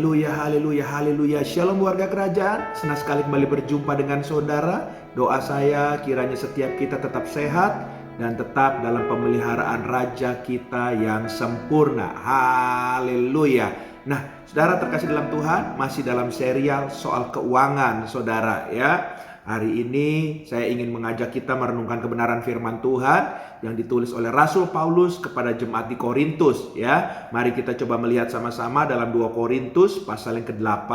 Haleluya, haleluya, haleluya. Shalom warga kerajaan. Senang sekali kembali berjumpa dengan saudara. Doa saya kiranya setiap kita tetap sehat dan tetap dalam pemeliharaan Raja kita yang sempurna. Haleluya. Nah, saudara terkasih dalam Tuhan, masih dalam serial soal keuangan, saudara ya. Hari ini saya ingin mengajak kita merenungkan kebenaran firman Tuhan yang ditulis oleh Rasul Paulus kepada jemaat di Korintus ya. Mari kita coba melihat sama-sama dalam 2 Korintus pasal yang ke-8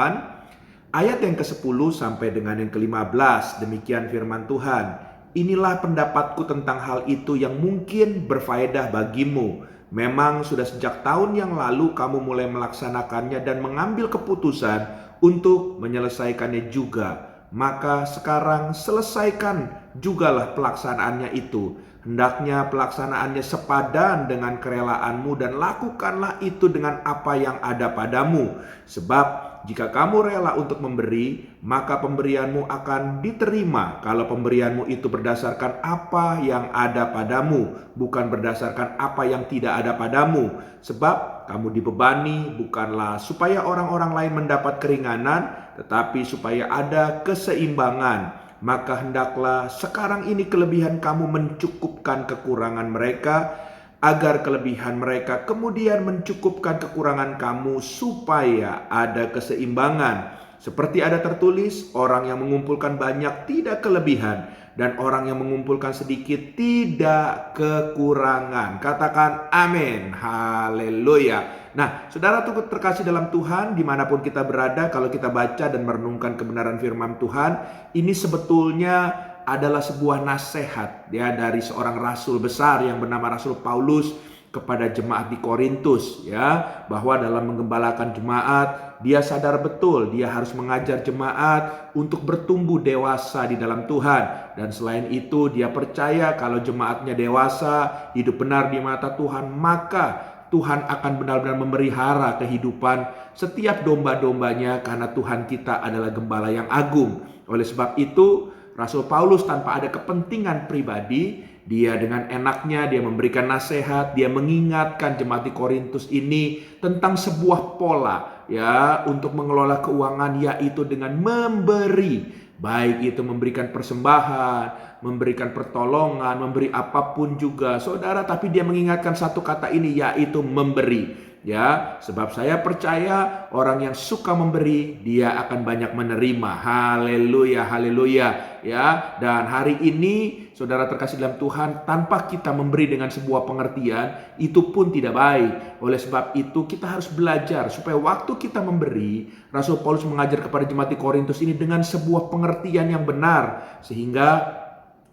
ayat yang ke-10 sampai dengan yang ke-15. Demikian firman Tuhan. Inilah pendapatku tentang hal itu yang mungkin berfaedah bagimu. Memang sudah sejak tahun yang lalu kamu mulai melaksanakannya dan mengambil keputusan untuk menyelesaikannya juga. Maka sekarang selesaikan jugalah pelaksanaannya itu. Hendaknya pelaksanaannya sepadan dengan kerelaanmu dan lakukanlah itu dengan apa yang ada padamu. Sebab jika kamu rela untuk memberi, maka pemberianmu akan diterima kalau pemberianmu itu berdasarkan apa yang ada padamu, bukan berdasarkan apa yang tidak ada padamu. Sebab kamu dibebani bukanlah supaya orang-orang lain mendapat keringanan, tetapi supaya ada keseimbangan. Maka hendaklah sekarang ini kelebihan kamu mencukupkan kekurangan mereka, agar kelebihan mereka kemudian mencukupkan kekurangan kamu, supaya ada keseimbangan. Seperti ada tertulis, orang yang mengumpulkan banyak tidak kelebihan, dan orang yang mengumpulkan sedikit tidak kekurangan. Katakan amin. Haleluya. Nah, saudara terkasih dalam Tuhan, dimanapun kita berada, kalau kita baca dan merenungkan kebenaran firman Tuhan, ini sebetulnya adalah sebuah nasihat ya dari seorang rasul besar yang bernama Rasul Paulus kepada jemaat di Korintus ya, bahwa dalam menggembalakan jemaat dia sadar betul dia harus mengajar jemaat untuk bertumbuh dewasa di dalam Tuhan, dan selain itu dia percaya kalau jemaatnya dewasa, hidup benar di mata Tuhan, maka Tuhan akan benar-benar memelihara kehidupan setiap domba-dombanya, karena Tuhan kita adalah gembala yang agung. Oleh sebab itu Rasul Paulus tanpa ada kepentingan pribadi, dia dengan enaknya dia memberikan nasihat, dia mengingatkan jemaat di Korintus ini tentang sebuah pola ya untuk mengelola keuangan, yaitu dengan memberi. Baik itu memberikan persembahan, memberikan pertolongan, memberi apapun juga saudara, tapi dia mengingatkan satu kata ini, yaitu memberi. Ya, sebab saya percaya orang yang suka memberi, dia akan banyak menerima. Haleluya, haleluya. Ya, dan hari ini saudara terkasih dalam Tuhan, tanpa kita memberi dengan sebuah pengertian, itu pun tidak baik. Oleh sebab itu kita harus belajar supaya waktu kita memberi, Rasul Paulus mengajar kepada jemaat di Korintus ini dengan sebuah pengertian yang benar, sehingga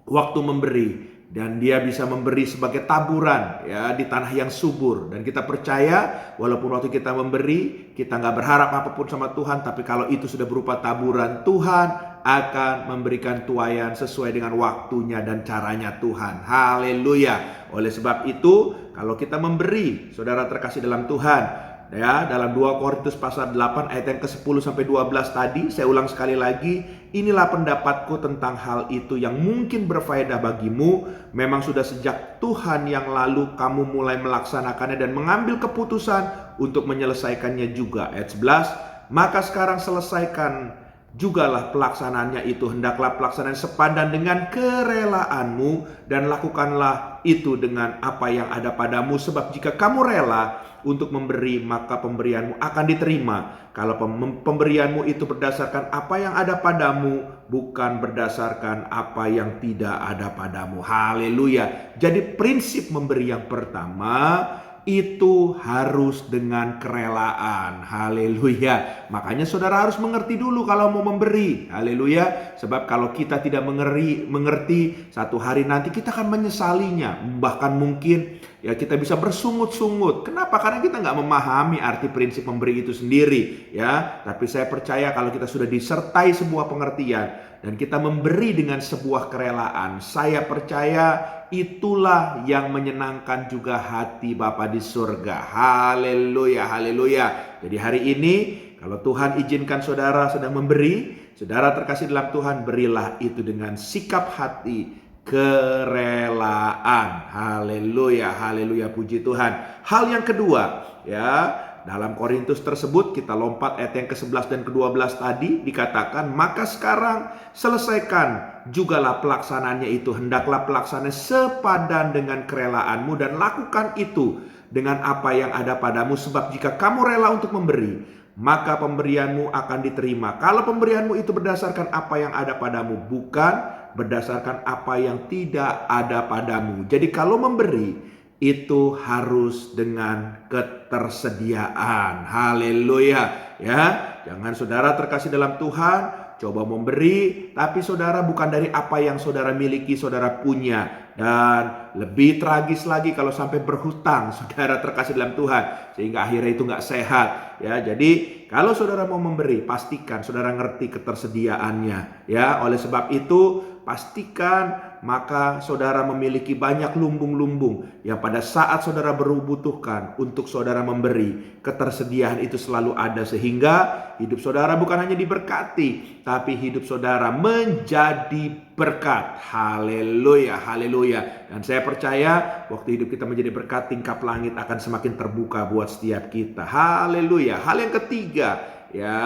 waktu memberi dan dia bisa memberi sebagai taburan ya di tanah yang subur. Dan kita percaya walaupun waktu kita memberi, kita gak berharap apapun sama Tuhan, tapi kalau itu sudah berupa taburan, Tuhan akan memberikan tuaian sesuai dengan waktunya dan caranya Tuhan. Haleluya. Oleh sebab itu kalau kita memberi, saudara terkasih dalam Tuhan ya, dalam 2 Korintus pasal 8 ayat yang ke-10 sampai 12 tadi, saya ulang sekali lagi, inilah pendapatku tentang hal itu yang mungkin berfaedah bagimu. Memang sudah sejak Tuhan yang lalu kamu mulai melaksanakannya dan mengambil keputusan untuk menyelesaikannya juga. Ayat 11, maka sekarang selesaikan jugalah pelaksanaannya itu. Hendaklah pelaksanaan sepadan dengan kerelaanmu dan lakukanlah itu dengan apa yang ada padamu. Sebab jika kamu rela untuk memberi, maka pemberianmu akan diterima kalau pemberianmu itu berdasarkan apa yang ada padamu, bukan berdasarkan apa yang tidak ada padamu. Haleluya. Jadi prinsip memberi yang pertama itu harus dengan kerelaan. Haleluya. Makanya saudara harus mengerti dulu kalau mau memberi. Haleluya. Sebab kalau kita tidak mengerti, satu hari nanti kita akan menyesalinya. Bahkan mungkin ya kita bisa bersungut-sungut. Kenapa? Karena kita nggak memahami arti prinsip memberi itu sendiri ya. Tapi saya percaya kalau kita sudah disertai sebuah pengertian dan kita memberi dengan sebuah kerelaan, saya percaya itulah yang menyenangkan juga hati Bapa di surga. Haleluya, haleluya. Jadi hari ini kalau Tuhan izinkan saudara sedang memberi, saudara terkasih dalam Tuhan, berilah itu dengan sikap hati kerelaan. Haleluya, haleluya, puji Tuhan. Hal yang kedua ya, Dalam Korintus tersebut kita lompat ayat yang ke-11 dan ke-12 tadi dikatakan, maka sekarang selesaikan jugalah pelaksanaannya itu. Hendaklah pelaksananya sepadan dengan kerelaanmu dan lakukan itu dengan apa yang ada padamu. Sebab jika kamu rela untuk memberi, maka pemberianmu akan diterima. Kalau pemberianmu itu berdasarkan apa yang ada padamu, bukan berdasarkan apa yang tidak ada padamu. Jadi kalau memberi itu harus dengan ketersediaan. Haleluya, ya. Jangan saudara terkasih dalam Tuhan coba memberi, tapi saudara bukan dari apa yang saudara miliki, saudara punya. Dan lebih tragis lagi kalau sampai berhutang, saudara terkasih dalam Tuhan, sehingga akhirnya itu nggak sehat. Ya, jadi kalau saudara mau memberi, pastikan saudara ngerti ketersediaannya. Ya, oleh sebab itu pastikan maka saudara memiliki banyak lumbung-lumbung yang pada saat saudara berbutuhkan untuk saudara memberi, ketersediaan itu selalu ada, sehingga hidup saudara bukan hanya diberkati, tapi hidup saudara menjadi berkat. Haleluya, haleluya. Dan saya percaya waktu hidup kita menjadi berkat, tingkap langit akan semakin terbuka buat setiap kita. Haleluya. Hal yang ketiga, ya,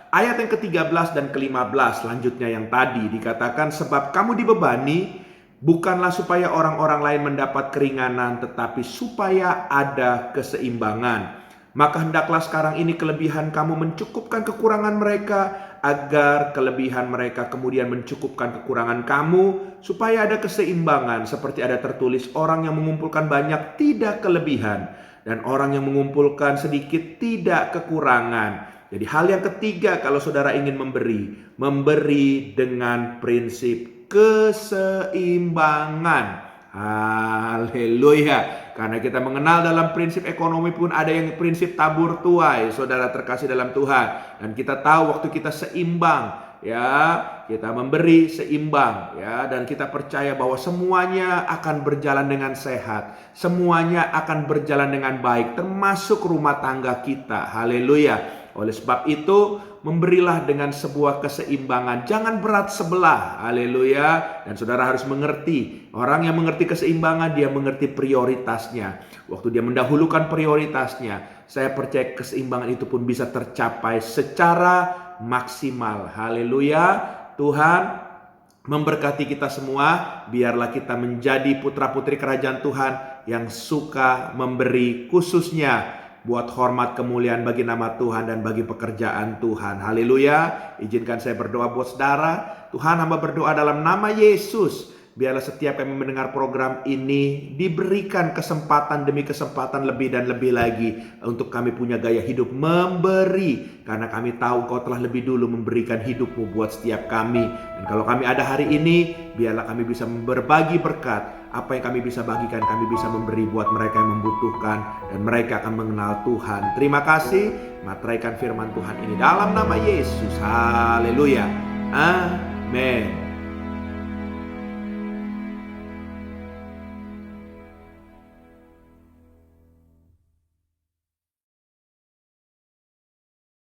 ayat yang ke-13 dan ke-15 selanjutnya yang tadi dikatakan, sebab kamu dibebani bukanlah supaya orang-orang lain mendapat keringanan, tetapi supaya ada keseimbangan. Maka hendaklah sekarang ini kelebihan kamu mencukupkan kekurangan mereka, agar kelebihan mereka kemudian mencukupkan kekurangan kamu, supaya ada keseimbangan. Seperti ada tertulis, orang yang mengumpulkan banyak tidak kelebihan, dan orang yang mengumpulkan sedikit tidak kekurangan. Jadi hal yang ketiga kalau saudara ingin memberi dengan prinsip keseimbangan. Haleluya. Karena kita mengenal dalam prinsip ekonomi pun ada yang prinsip tabur tuai, saudara terkasih dalam Tuhan. Dan kita tahu waktu kita seimbang, ya, kita memberi seimbang, ya, dan kita percaya bahwa semuanya akan berjalan dengan sehat, semuanya akan berjalan dengan baik, termasuk rumah tangga kita. Haleluya. Oleh sebab itu, memberilah dengan sebuah keseimbangan, jangan berat sebelah. Haleluya. Dan saudara harus mengerti, orang yang mengerti keseimbangan, dia mengerti prioritasnya. Waktu dia mendahulukan prioritasnya, saya percaya keseimbangan itu pun bisa tercapai secara maksimal. Haleluya. Tuhan memberkati kita semua. Biarlah kita menjadi putra-putri kerajaan Tuhan yang suka memberi, khususnya buat hormat kemuliaan bagi nama Tuhan dan bagi pekerjaan Tuhan. Haleluya. Izinkan saya berdoa buat saudara. Tuhan, hamba berdoa dalam nama Yesus, biarlah setiap yang mendengar program ini diberikan kesempatan demi kesempatan lebih dan lebih lagi untuk kami punya gaya hidup memberi, karena kami tahu Kau telah lebih dulu memberikan hidupmu buat setiap kami. Dan kalau kami ada hari ini, biarlah kami bisa berbagi berkat. Apa yang kami bisa bagikan, kami bisa memberi buat mereka yang membutuhkan, dan mereka akan mengenal Tuhan. Terima kasih. Materaikan firman Tuhan ini dalam nama Yesus. Haleluya. Amin.